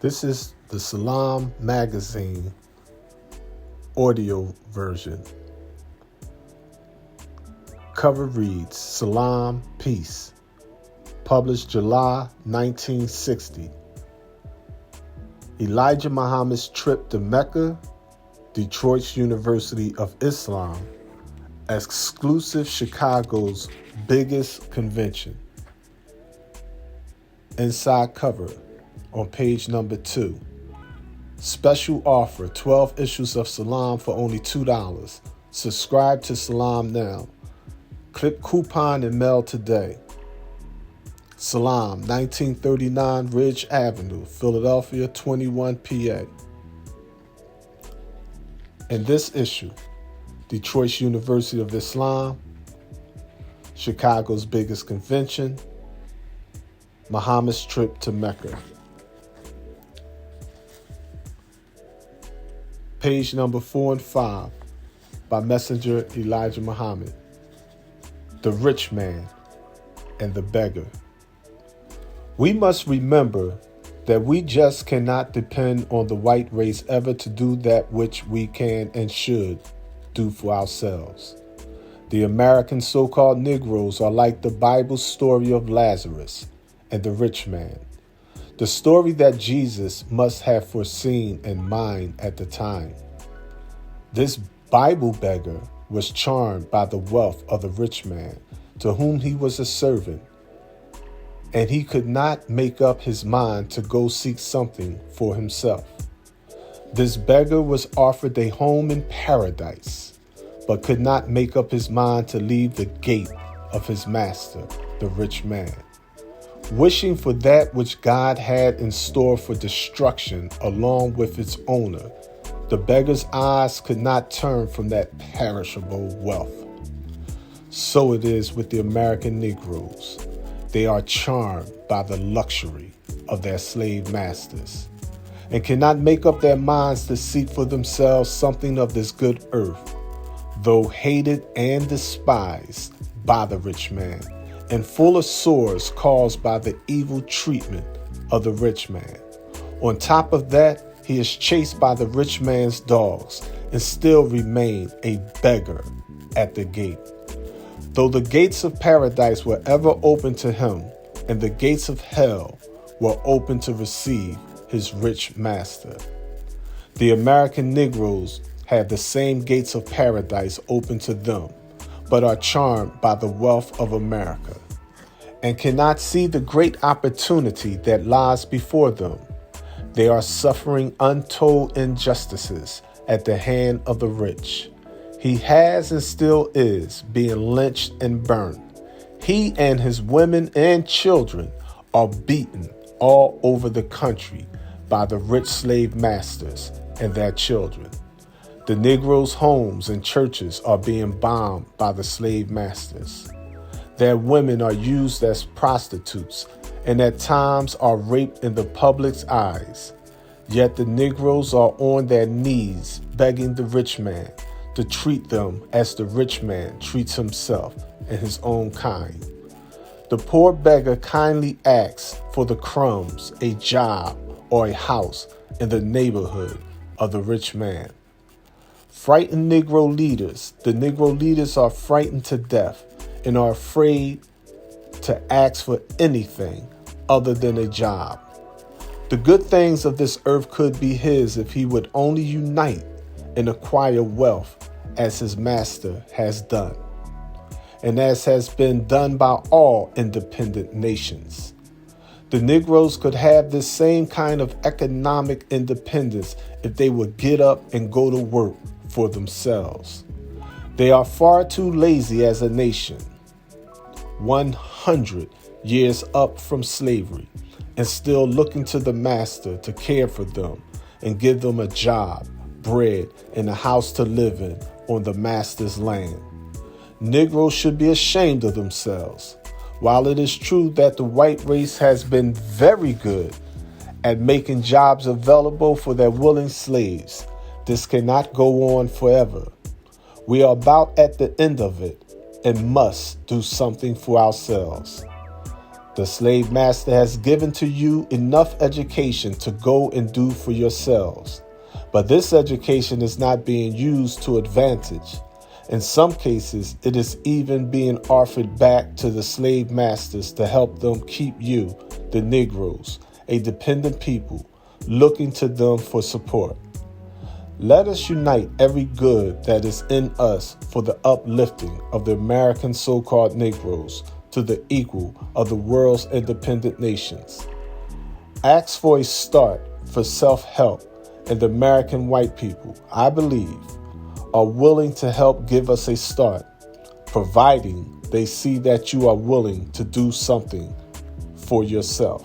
This is the Salaam magazine audio version. Cover reads, Salaam, Peace. Published July 1960. Elijah Muhammad's trip to Mecca, Detroit's University of Islam, exclusive Chicago's biggest convention. Inside cover on page number 2. Special offer, 12 issues of Salaam for only $2. Subscribe to Salaam now. Click coupon and mail today. Salaam, 1939 Ridge Avenue, Philadelphia, 21 PA. In this issue, Detroit's University of Islam, Chicago's biggest convention, Muhammad's trip to Mecca. Page number 4 and 5 by Messenger Elijah Muhammad. The Rich Man and the Beggar. We must remember that we just cannot depend on the white race ever to do that which we can and should do for ourselves. The American so-called Negroes are like the Bible's story of Lazarus and the rich man, the story that Jesus must have foreseen in mind at the time. This Bible beggar was charmed by the wealth of the rich man, to whom he was a servant, and he could not make up his mind to go seek something for himself. This beggar was offered a home in paradise, but could not make up his mind to leave the gate of his master, the rich man. Wishing for that which God had in store for destruction along with its owner, the beggar's eyes could not turn from that perishable wealth. So it is with the American Negroes. They are charmed by the luxury of their slave masters and cannot make up their minds to seek for themselves something of this good earth, though hated and despised by the rich man and full of sores caused by the evil treatment of the rich man. On top of that, he is chased by the rich man's dogs and still remain a beggar at the gate. Though the gates of paradise were ever open to him, and the gates of hell were open to receive his rich master. The American Negroes have the same gates of paradise open to them, but are charmed by the wealth of America, and cannot see the great opportunity that lies before them. They are suffering untold injustices at the hand of the rich. He has and still is being lynched and burned. He and his women and children are beaten all over the country by the rich slave masters and their children. The Negroes' homes and churches are being bombed by the slave masters. Their women are used as prostitutes and at times are raped in the public's eyes. Yet the Negroes are on their knees begging the rich man to treat them as the rich man treats himself and his own kind. The poor beggar kindly asks for the crumbs, a job, or a house in the neighborhood of the rich man. Frightened Negro leaders, the Negro leaders are frightened to death and are afraid to ask for anything other than a job. The good things of this earth could be his if he would only unite and acquire wealth as his master has done, and as has been done by all independent nations. The Negroes could have this same kind of economic independence if they would get up and go to work for themselves. They are far too lazy as a nation, 100 years up from slavery, and still looking to the master to care for them and give them a job, bread, and a house to live in on the master's land. Negroes should be ashamed of themselves. While it is true that the white race has been very good at making jobs available for their willing slaves, this cannot go on forever. We are about at the end of it and must do something for ourselves. The slave master has given to you enough education to go and do for yourselves. But this education is not being used to advantage. In some cases, it is even being offered back to the slave masters to help them keep you, the Negroes, a dependent people, looking to them for support. Let us unite every good that is in us for the uplifting of the American so-called Negroes to the equal of the world's independent nations. Ask for a start for self-help, and the American white people, I believe, are willing to help give us a start, providing they see that you are willing to do something for yourself.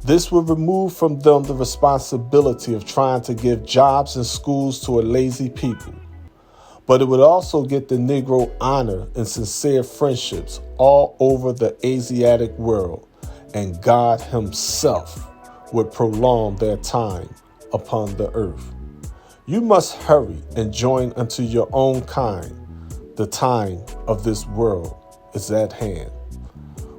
This will remove from them the responsibility of trying to give jobs and schools to a lazy people. But it would also get the Negro honor and sincere friendships all over the Asiatic world, and God Himself would prolong their time upon the earth. You must hurry and join unto your own kind. The time of this world is at hand.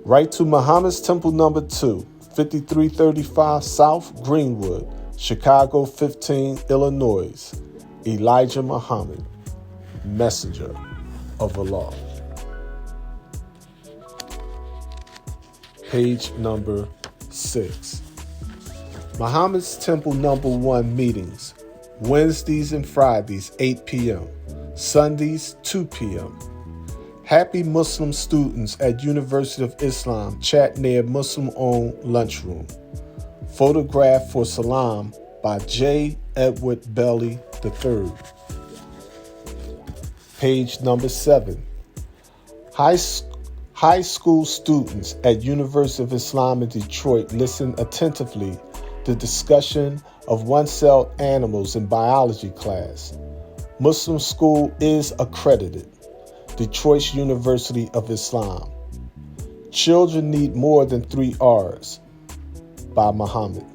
Write to Muhammad's Temple Number 2, 5335 South Greenwood, Chicago 15, Illinois. Elijah Muhammad, Messenger of Allah. Page number 6. Muhammad's Temple Number 1 meetings, Wednesdays and Fridays, 8 p.m., Sundays, 2 p.m. Happy Muslim students at University of Islam chat near Muslim-owned lunchroom. Photograph for Salaam by J. Edward Belly III. Page number 7. High school students at University of Islam in Detroit listen attentively to discussion of one-celled animals in biology class. Muslim school is accredited. Detroit's University of Islam. Children need more than 3 R's by Muhammad.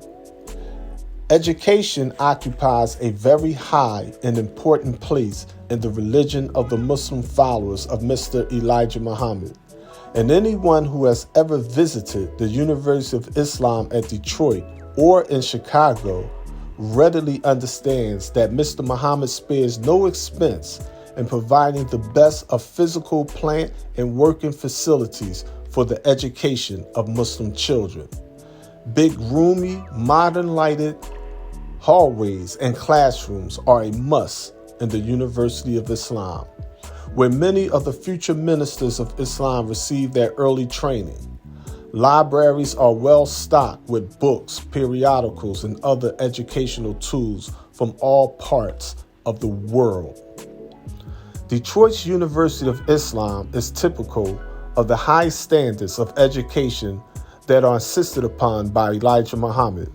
Education occupies a very high and important place in the religion of the Muslim followers of Mr. Elijah Muhammad. And anyone who has ever visited the University of Islam at Detroit or in Chicago readily understands that Mr. Muhammad spares no expense in providing the best of physical, plant, and working facilities for the education of Muslim children. Big, roomy, modern lighted hallways and classrooms are a must in the University of Islam, where many of the future ministers of Islam receive their early training. Libraries are well stocked with books, periodicals, and other educational tools from all parts of the world. Detroit's University of Islam is typical of the high standards of education that are insisted upon by Elijah Muhammad.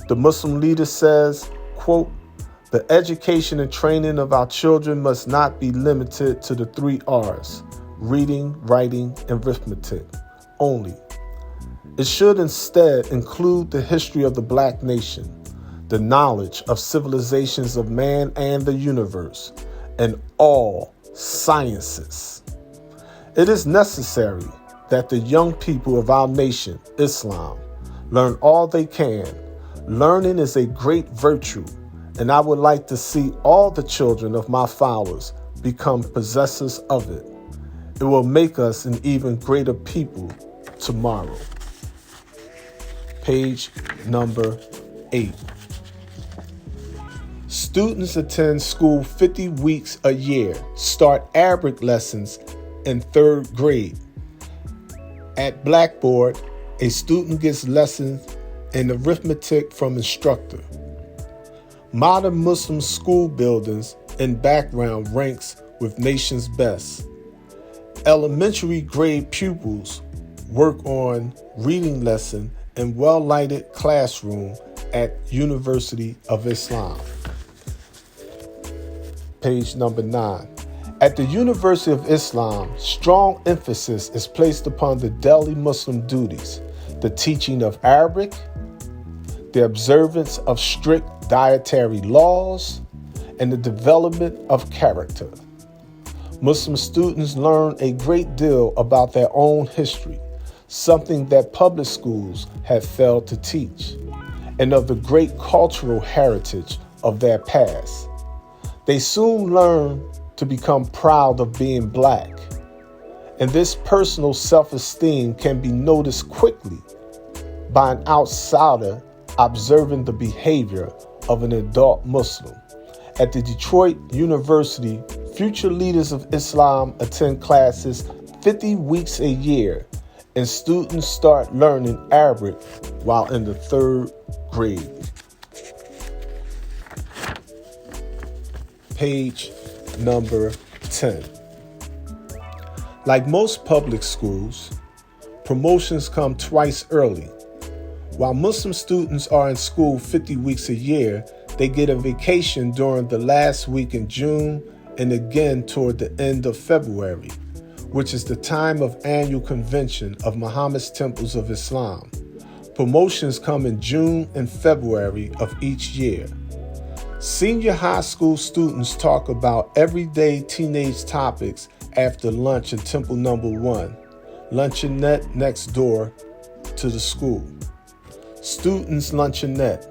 The Muslim leader says, quote, "The education and training of our children must not be limited to the 3 R's, reading, writing, and arithmetic, only. It should instead include the history of the black nation, the knowledge of civilizations of man and the universe, and all sciences. It is necessary that the young people of our nation, Islam, learn all they can. Learning is a great virtue, and I would like to see all the children of my followers become possessors of it. It will make us an even greater people tomorrow." Page number 8. Students attend school 50 weeks a year, start Arabic lessons in 3rd grade. At Blackboard, a student gets lessons in arithmetic from instructor. Modern Muslim school buildings in background ranks with nation's best. Elementary grade pupils work on reading lesson in well-lighted classroom at University of Islam. Page number 9. At the University of Islam, strong emphasis is placed upon the daily Muslim duties, the teaching of Arabic, the observance of strict dietary laws, and the development of character. Muslim students learn a great deal about their own history, something that public schools have failed to teach, and of the great cultural heritage of their past. They soon learn to become proud of being Black, and this personal self-esteem can be noticed quickly by an outsider observing the behavior of an adult Muslim. At the Detroit University, future leaders of Islam attend classes 50 weeks a year, and students start learning Arabic while in the 3rd grade. Page number 10. Like most public schools, promotions come twice early. While Muslim students are in school 50 weeks a year, they get a vacation during the last week in June and again toward the end of February, which is the time of annual convention of Muhammad's Temples of Islam. Promotions come in June and February of each year. Senior high school students talk about everyday teenage topics after lunch in Temple Number 1, luncheonette next door to the school. Students' luncheonette.